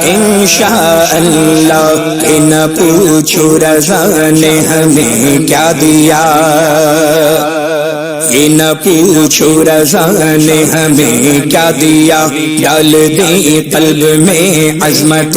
انشاء اللہ نہ پوچھو رضا نے ہمیں کیا دیا، یہ نہ پوچھو رضا نے ہمیں کیا دیا، ڈال دیں قلب میں عظمت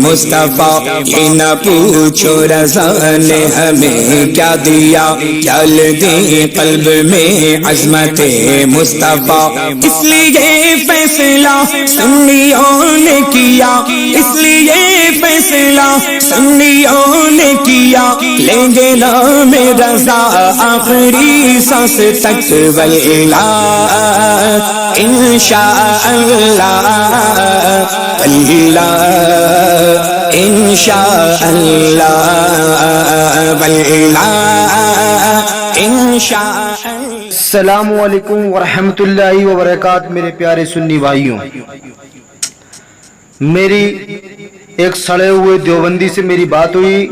مصطفیٰ، یہ نہ پوچھو رضا نے ہمیں کیا دیا، ڈال دیں قلب میں عظمت مصطفیٰ، اس لیے فیصلہ سنیوں نے کیا، اس لیے فیصلہ سنیوں نے کیا، لیں گے نام رضا آخری سانس تک واللہ انشاء اللہ، اللہ انشاء اللہ، واللہ انشاء اللہ۔ السلام علیکم ورحمۃ اللہ وبرکاتہ۔ میرے پیارے سنی بھائیوں، میری ایک سڑے ہوئے دیوبندی سے میری بات ہوئی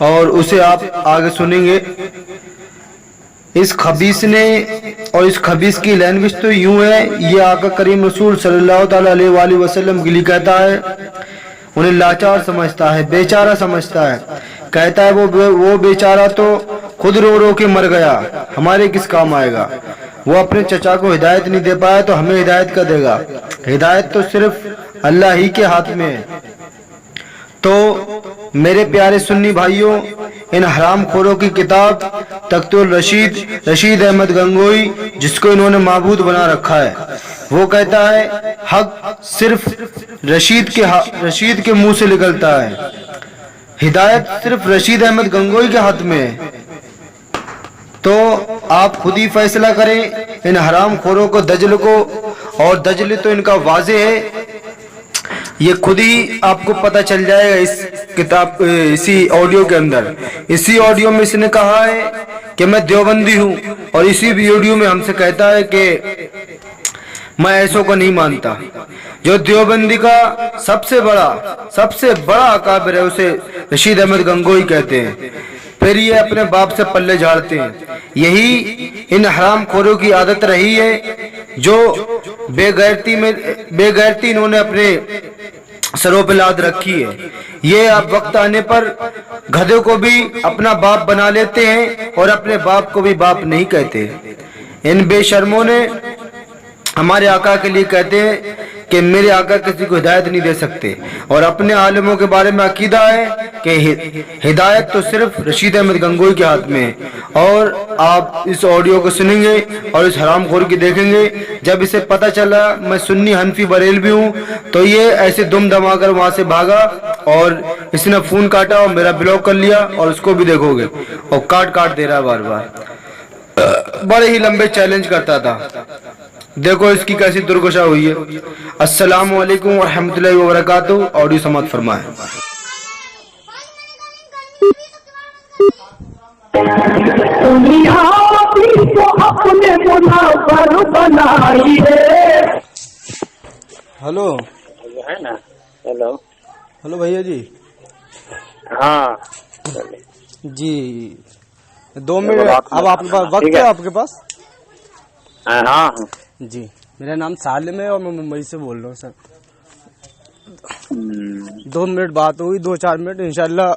اور اسے آپ آگے سنیں گے۔ اس خبیث نے اور اس خبیث کی لینگویج تو یوں ہے، یہ آقا کریم رسول صلی اللہ تعالیٰ علیہ وآلہ وسلم کے لیے کہتا ہے، انہیں لاچار سمجھتا ہے، بیچارہ سمجھتا ہے، کہتا ہے وہ بیچارہ تو خود رو رو کے مر گیا، ہمارے کس کام آئے گا، وہ اپنے چچا کو ہدایت نہیں دے پایا تو ہمیں ہدایت کا دے گا، ہدایت تو صرف اللہ ہی کے ہاتھ میں ہے۔ تو میرے پیارے سنی بھائیوں، ان حرام خوروں کی کتاب تخت الرشید، رشید احمد گنگوئی، جس کو انہوں نے معبود بنا رکھا ہے، وہ کہتا ہے حق صرف رشید کے منہ سے نکلتا ہے، ہدایت صرف رشید احمد گنگوئی کے ہاتھ میں ہے۔ تو آپ خود ہی فیصلہ کریں ان حرام خوروں کو، دجل کو، اور دجل تو ان کا واضح ہے، یہ خود ہی آپ کو پتہ چل جائے گا اس کتاب، اسی آڈیو کے اندر۔ اسی آڈیو میں اس نے کہا ہے کہ میں دیوبندی ہوں، اور اسی ویڈیو میں ہم سے کہتا ہے کہ میں ایسوں کو نہیں مانتا۔ جو دیوبندی کا سب سے بڑا اکابر ہے اسے رشید احمد گنگوئی کہتے ہیں، پھر یہ اپنے باپ سے پلے جھاڑتے ہیں۔ یہی ان حرام خوروں کی عادت رہی ہے، جو بے غیرتی انہوں نے اپنے سروں پہ لاد رکھی ہے۔ یہ اب وقت آنے پر گدھے کو بھی اپنا باپ بنا لیتے ہیں اور اپنے باپ کو بھی باپ نہیں کہتے۔ ان بے شرموں نے ہمارے آقا کے لیے کہتے ہیں کہ میرے آقا کسی کو ہدایت نہیں دے سکتے، اور اپنے عالموں کے بارے میں عقیدہ ہے کہ ہدایت تو صرف رشید احمد گنگوئی کے ہاتھ میں ہے۔ اور آپ اس آڈیو کو سنیں گے اور اس حرام خور کی دیکھیں گے، جب اسے پتہ چلا میں سنی حنفی بریلوی ہوں تو یہ ایسے دم دما کر وہاں سے بھاگا، اور اس نے فون کاٹا اور میرا بلاک کر لیا، اور اس کو بھی دیکھو گے، اور کاٹ دے رہا ہے بار بار، بڑے ہی لمبے چیلنج کرتا تھا۔ دیکھو اس کی کیسی درگشا ہوئی ہے۔ السلام علیکم ورحمۃ اللہ وبرکاتہ۔ آڈیو سماعت فرمائیں۔ ہلو ہے نا، ہلو بھیا جی، ہاں جی 2 منٹ اب آپ کے پاس وقت ہے؟ آپ کے پاس؟ ہاں جی، میرا نام سالم ہے اور میں ممبئی سے بول رہا ہوں سر۔ 2 منٹ بات ہوگی، 2-4 منٹ انشاءاللہ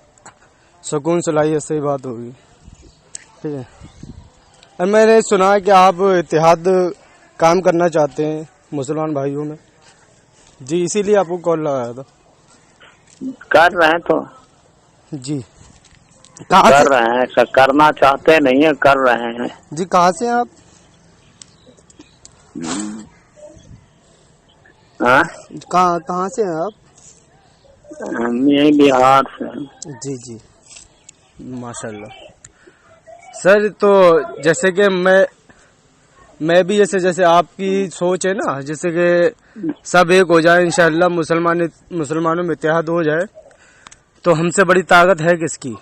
سکون صلاحیت سے بات ہوگی، ٹھیک ہے؟ اور میں نے سنا کہ آپ اتحاد کام کرنا چاہتے ہیں مسلمان بھائیوں میں، جی اسی لیے آپ کو کال لگایا تھا۔ کر رہے ہیں تو جی کہاں کر رہے ہیں، کرنا چاہتے نہیں ہیں، کر رہے ہیں۔ جی کہاں سے ہیں آپ؟ کہاں سے ہیں آپ؟ ہم یہ بہار سے۔ جی جی ماشاء اللہ سر۔ تو جیسے کہ میں بھی جیسے آپ کی سوچ ہے نا، جیسے کہ سب ایک ہو جائے انشاءاللہ، مسلمانوں میں اتحاد ہو جائے، تو ہم سے بڑی طاقت ہے کس کی؟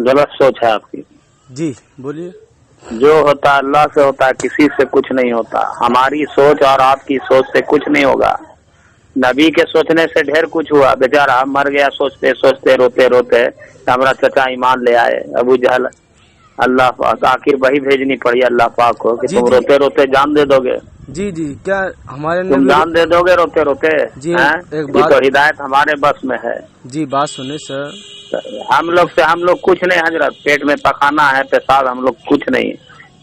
غلط سوچ ہے آپ کی۔ جی بولیے۔ جو ہوتا اللہ سے ہوتا ہے، کسی سے کچھ نہیں ہوتا۔ ہماری سوچ اور آپ کی سوچ سے کچھ نہیں ہوگا۔ نبی کے سوچنے سے ڈھیر کچھ ہوا، بیچارہ مر گیا سوچتے سوچتے، روتے روتے، ہمارا چچا ایمان لے آئے، ابو جہل اللہ پاک، آخر وہی بھیجنی پڑی اللہ پاک کو کہ تم روتے روتے جان دے دو گے۔ جی جی کیا ہمارے تم نبی جان دے دو گے روتے روتے؟ جی ہیں؟ ایک یہ بات تو ہدایت ہمارے بس میں ہے. جی بات سنیں سر. ہم لوگ کچھ نہیں حضرت، پیٹ میں پخانا ہے پیشاب، ہم لوگ کچھ نہیں.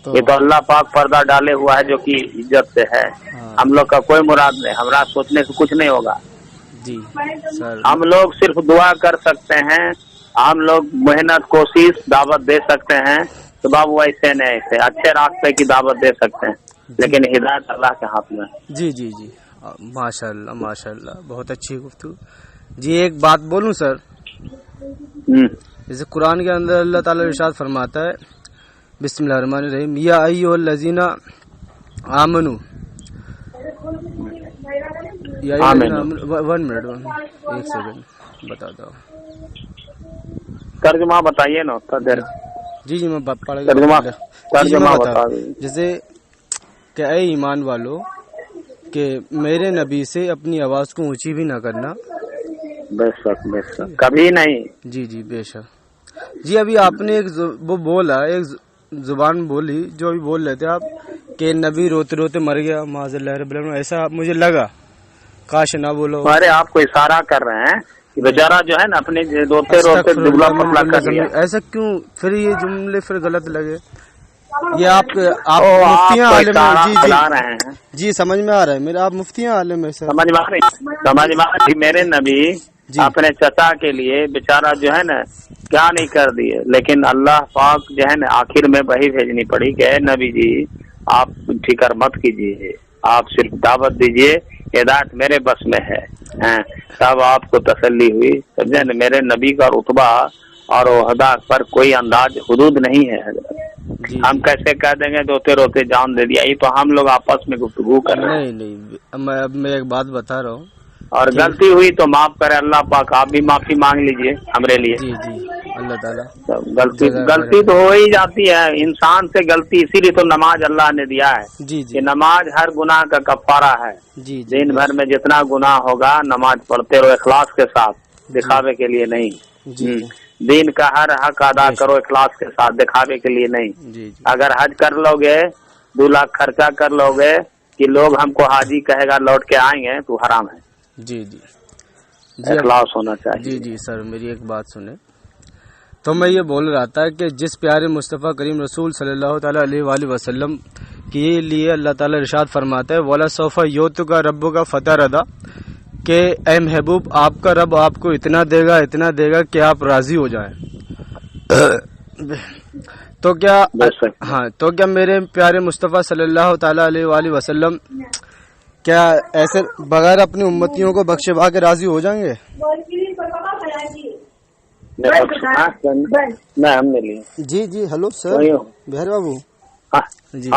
یہ تو اللہ پاک پردہ ڈالے ہوا ہے جو کہ عزت سے ہے. ہاں ہم لوگ کا کوئی مراد نہیں، ہمارا سوچنے سے کچھ نہیں ہوگا. جی سر. ہم لوگ صرف دعا کر سکتے ہیں، ہم لوگ محنت کوشش دعوت دے سکتے ہیں تو بابو ایسے نہیں ایسے اچھے راستے کی دعوت دے سکتے ہیں، لیکن ہدایت اللہ کے ہاتھ میں. جی جی جی ماشاء اللہ ماشاء اللہ، بہت اچھی گفتگو. جی ایک بات بولوں سر، جیسے قرآن کے اندر اللہ تعالیٰ ارشاد فرماتا ہے بسم اللہ الرحمن الرحیم یا ایھا الذین آمنو. ون منٹ ایک سیکنڈ بتاتا ہوں. ترجمہ بتائیے نا دیر. جی جی میں پڑھ ترجمہ بتا دیجیے. جیسے کہ اے ایمان والو کہ میرے نبی سے اپنی آواز کو اونچی بھی نہ کرنا. بے شک بے شک کبھی نہیں. جی جی بے شک. جی ابھی آپ نے ایک وہ بولا، ایک زبان بولی جو ابھی بول رہے تھے آپ کہ نبی روتے روتے مر گیا معاذ اللہ رب العالمین، ایسا مجھے لگا کاش نہ بولو. ارے آپ کو اشارہ کر رہے ہیں کہ بیچارہ جو ہے نا اپنے روتے روتے دبلا پتلا کر لیا. ایسا کیوں پھر یہ جملے پھر غلط لگے؟ یہ آپ مفتیاں عالم ہیں. جی سمجھ میں آ رہا ہے میرا، آپ مفتیاں عالم ہے سر. سمجھ میں آ رہی. میرے نبی اپنے چچا کے لیے بیچارہ جو ہے نا کیا نہیں کر دیے، لیکن اللہ پاک جو ہے نا آخر میں وہی بھیجنی پڑی کہ اے نبی جی آپ فکر مت کیجیے، آپ صرف دعوت دیجیے، ہدایت میرے بس میں ہے. تب آپ کو تسلی ہوئی. سمجھے نا، میرے نبی کا رتبہ اور عہدہ پر کوئی انداز حدود نہیں ہے. ہم کیسے کہہ دیں گے روتے روتے جان دے دیا؟ یہ تو ہم لوگ آپس میں گفتگو کر رہے ہیں. نہیں اب میں ایک بات بتا رہا ہوں، اور غلطی ہوئی تو معاف کرے اللہ پاک. آپ بھی معافی مانگ لیجئے ہمارے لیے. جی جی اللہ تعالیٰ. غلطی تو ہو ہی جاتی ہے انسان سے غلطی، اسی لیے تو نماز اللہ نے دیا ہے. جی کہ نماز ہر گناہ کا کفارہ ہے. جی دن بھر میں جتنا گناہ ہوگا نماز پڑھتے رہو اخلاص کے ساتھ، دکھاوے کے لیے نہیں. دین کا ہر حق ادا کرو اخلاص کے ساتھ، دکھاوے کے لیے نہیں. اگر حج کر لو گے 2 لاکھ خرچہ کر لو گے کہ لوگ ہم کو حاجی کہے گا لوٹ کے آئیں گے تو حرام ہے. جی جی اخلاص ہونا چاہیے. جی جی سر میری ایک بات سنیں. تو میں یہ بول رہا تھا کہ جس پیارے مصطفیٰ کریم رسول صلی اللہ تعالیٰ علیہ وآلہ وسلم کے لیے اللہ تعالیٰ ارشاد فرماتا ہے وَلَا سَوْفَ يُؤْتِكَ رَبُّكَ فَتَرْضَىٰ، کہ اے محبوب آپ کا رب آپ کو اتنا دے گا کہ آپ راضی ہو جائیں. تو کیا میرے پیارے مصطفیٰ صلی اللہ تعالیٰ علیہ وآلہ وسلم کیا ایسے بغیر اپنی امتیوں کو بخشے بھا کے راضی ہو جائیں گے؟ جی جی ہلو سر بہر بابو. جی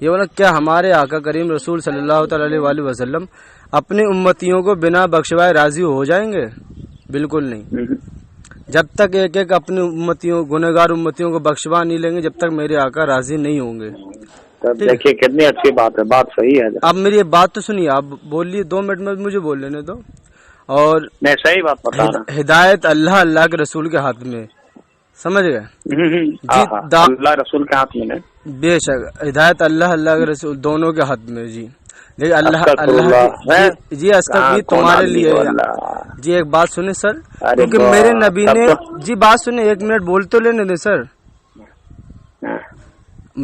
یہ بولا کیا ہمارے آقا کریم رسول صلی اللہ تعالی علیہ وآلہ وسلم اپنی امتیوں کو بنا بخشوائے راضی ہو جائیں گے؟ بالکل نہیں. جب تک ایک ایک اپنی امتیوں گنہگار امتیوں کو بخشوا نہیں لیں گے جب تک میرے آقا راضی نہیں ہوں گے. دیکھیے کتنی اچھی بات ہے، بات صحیح ہے. اب میری بات تو سنیے، آپ بولیے 2 منٹ میں مجھے بول لینے دو. اور میں صحیح بات بتا رہا ہوں. ہدایت اللہ کے رسول کے ہاتھ میں، سمجھ گئے؟ جی اللہ رسول کے ہاتھ میں. بے شک ہدایت اللہ کے رسول دونوں کے ہاتھ میں. جی لیکن اللہ جی استغفر تمہارے لیے. جی ایک بات سنیں سر، کیونکہ میرے نبی نے جی بات سنیں 1 منٹ بول تو لینے دیں سر.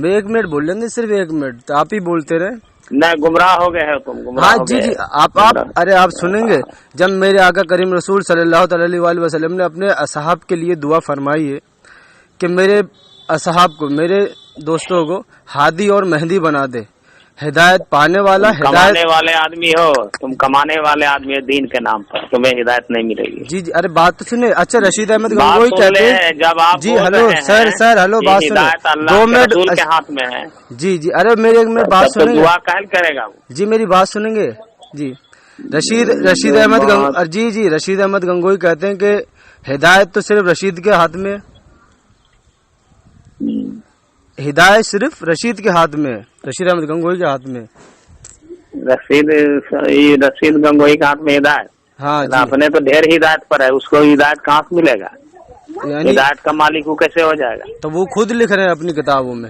1 منٹ بول لیں گے، صرف 1 منٹ آپ ہی بولتے رہے. نہیں گمراہ ہو گئے ہو تم. ہاں جی جی آپ ارے آپ سنیں گے. جب میرے آقا کریم رسول صلی اللہ تعالی وآلہ وسلم نے اپنے اصحاب کے لیے دعا فرمائی ہے کہ میرے اصحاب کو، میرے دوستوں کو ہادی اور مہدی بنا دے، ہدایت پانے والا، کمانے والے آدمی ہو تم، کمانے والے آدمی دین کے نام پر، تمہیں ہدایت نہیں ملے گی. جی جی ارے بات تو سنیں. اچھا رشید احمد گنگوئی کہتے ہیں جب آپ جی ہلو سر ہلو بات سنیں 2 منٹ کے ہاتھ میں ہے. جی جی ارے میرے 1 منٹ بات سنیں گے. دعا کہل کرے گا جی میری بات سنیں گے. جی رشید احمد جی رشید احمد گنگوئی کہتے ہیں کہ ہدایت تو صرف رشید کے ہاتھ میں، ہدایت صرف رشید کے ہاتھ میں، رشید احمد گنگوئی کے ہاتھ میں. رشید گنگوئی کے ہاتھ میں ہدایت؟ ہاں اپنے تو ڈھیر ہدایت پر ہے، اس کو ہدایت کہاں سے ملے گا؟ یعنی ہدایت کا مالک وہ کیسے ہو جائے گا؟ تو وہ خود لکھ رہے ہیں اپنی کتابوں میں.